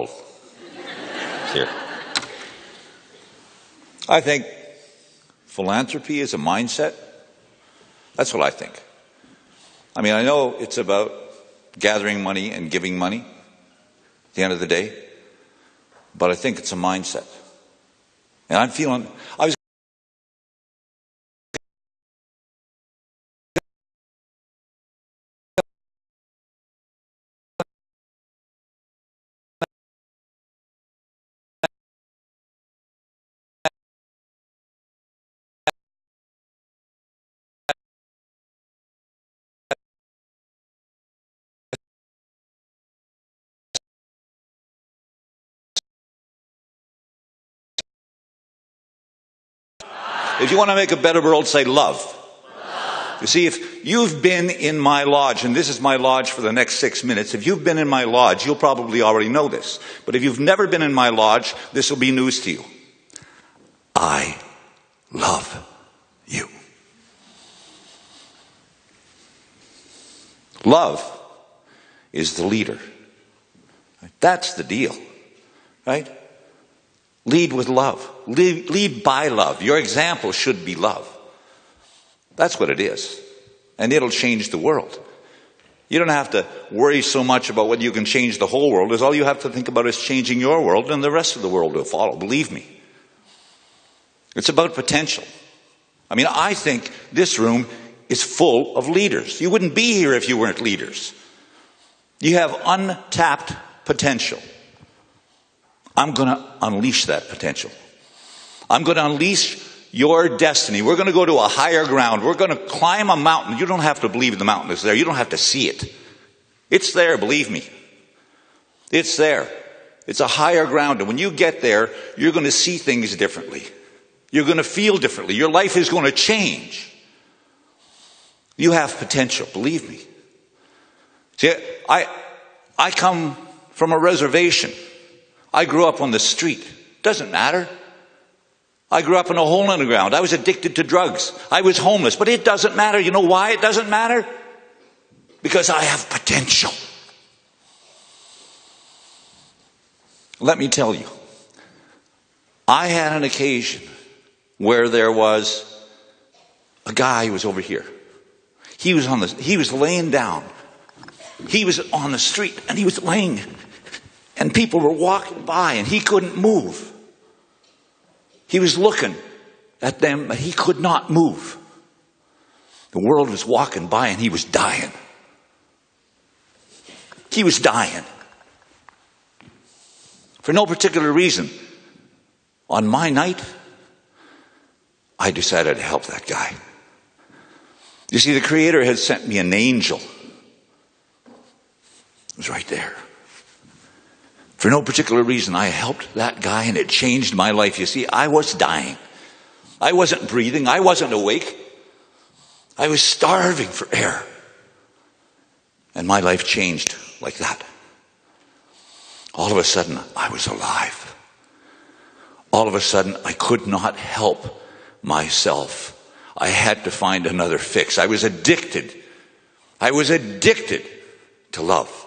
world. Here. I think philanthropy is a mindset. That's what I think. I mean, I know it's about gathering money and giving money at the end of the day, but I think it's a mindset. And I'm feeling, if you want to make a better world, say love. You see, if you've been in my lodge, and this is my lodge for the next 6 minutes, if you've been in my lodge, you'll probably already know this. But if you've never been in my lodge, this will be news to you. I love you. Love is the leader. That's the deal, right? Lead with love. Lead by love. Your example should be love. That's what it is. And it'll change the world. You don't have to worry so much about whether you can change the whole world, as all you have to think about is changing your world, and the rest of the world will follow. Believe me. It's about potential. I mean, I think this room is full of leaders. You wouldn't be here if you weren't leaders. You have untapped potential. I'm going to unleash that potential. I'm going to unleash your destiny. We're going to go to a higher ground. We're going to climb a mountain. You don't have to believe the mountain is there. You don't have to see it. It's there, believe me. It's there. It's a higher ground. And when you get there, you're going to see things differently. You're going to feel differently. Your life is going to change. You have potential, believe me. See, I come from a reservation. I grew up on the street. Doesn't matter. I grew up in a hole in the ground. I was addicted to drugs. I was homeless. But it doesn't matter. You know why it doesn't matter? Because I have potential. Let me tell you. I had an occasion where there was a guy who was over here. He was laying down. He was on the street and he was laying. And people were walking by and he couldn't move. He was looking at them, but he could not move. The world was walking by and he was dying. He was dying. For no particular reason. On my night, I decided to help that guy. You see, the Creator had sent me an angel. It was right there. For no particular reason, I helped that guy and it changed my life. You see, I was dying. I wasn't breathing. I wasn't awake. I was starving for air. And my life changed like that. All of a sudden, I was alive. All of a sudden, I could not help myself. I had to find another fix. I was addicted. I was addicted to love.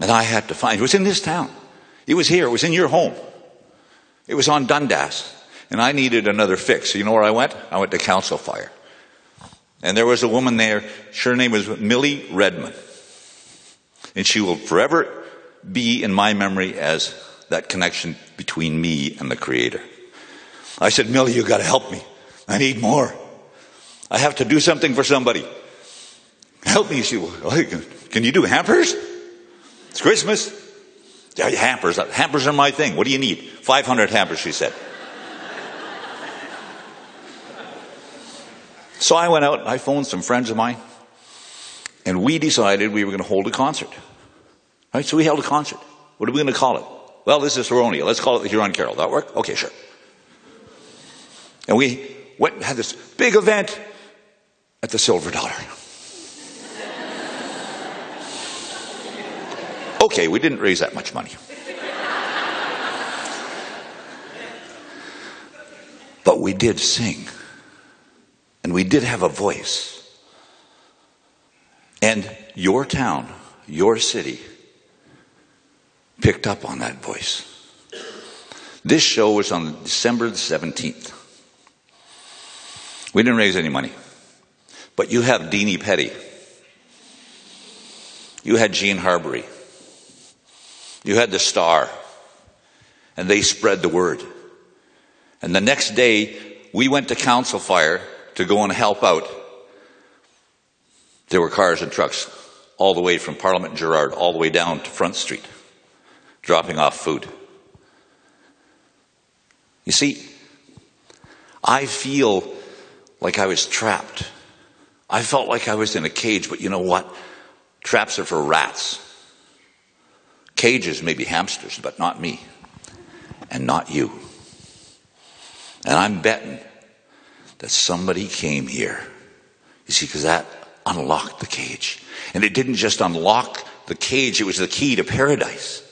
And I had to find, it was in this town. It was here. It was in your home. It was on Dundas. And I needed another fix. So you know where I went? I went to Council Fire. And there was a woman there. Her name was Millie Redmond. And she will forever be in my memory as that connection between me and the Creator. I said, Millie, you got to help me. I need more. I have to do something for somebody. Help me. She said, can you do hampers? It's Christmas. Yeah, hampers. Hampers are my thing. What do you need? 500 hampers, she said. So I went out and I phoned some friends of mine. And we decided we were going to hold a concert. Right? So we held a concert. What are we going to call it? Well, this is Huronia. Let's call it the Huron Carol. That work? Okay, sure. And we went and had this big event at the Silver Dollar. Okay, we didn't raise that much money. But we did sing. And we did have a voice. And your town, your city, picked up on that voice. This show was on December the 17th. We didn't raise any money. But you have Deanie Petty. You had Jean Harbury. You had the Star. And they spread the word. And the next day, we went to Council Fire to go and help out. There were cars and trucks all the way from Parliament Gerrard all the way down to Front Street, dropping off food. You see, I feel like I was trapped. I felt like I was in a cage, but you know what? Traps are for rats. Cages may be hamsters, but not me. And not you. And I'm betting that somebody came here. You see, because that unlocked the cage. And it didn't just unlock the cage, it was the key to paradise.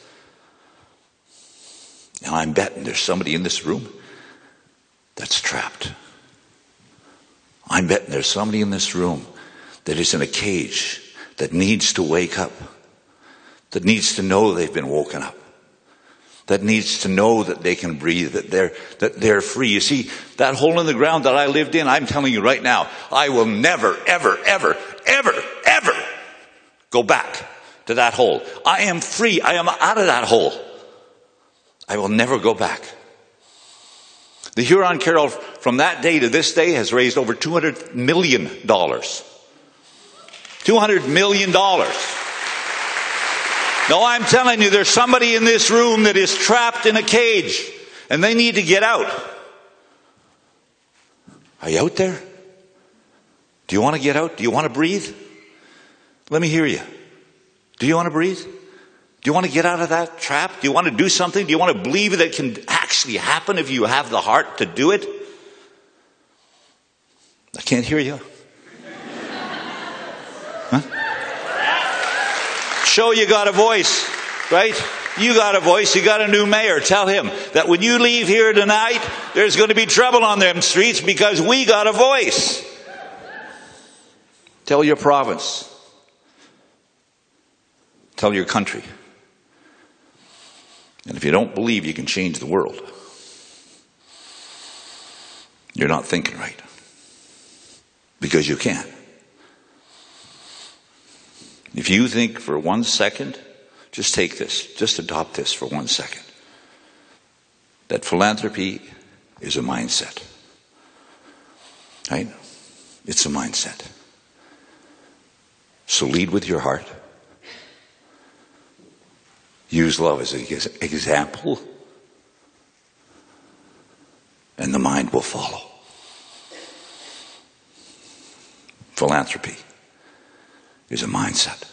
And I'm betting there's somebody in this room that's trapped. I'm betting there's somebody in this room that is in a cage, that needs to wake up, that needs to know they've been woken up, that needs to know that they can breathe, that they're free. You see, that hole in the ground that I lived in, I'm telling you right now, I will never, ever, ever, ever, ever go back to that hole. I am free. I am out of that hole. I will never go back. The Huron Carol from that day to this day has raised over $200 million. $200 million. No, I'm telling you, there's somebody in this room that is trapped in a cage, and they need to get out. Are you out there? Do you want to get out? Do you want to breathe? Let me hear you. Do you want to breathe? Do you want to get out of that trap? Do you want to do something? Do you want to believe that it can actually happen if you have the heart to do it? I can't hear you. Huh? Show you got a voice, right? You got a voice. You got a new mayor. Tell him that when you leave here tonight, there's going to be trouble on them streets because we got a voice. Tell your province. Tell your country. And if you don't believe you can change the world, you're not thinking right. Because you can. If you think for 1 second, just take this, just adopt this for 1 second, that philanthropy is a mindset. Right? It's a mindset. So lead with your heart. Use love as an example, and the mind will follow. Philanthropy is a mindset.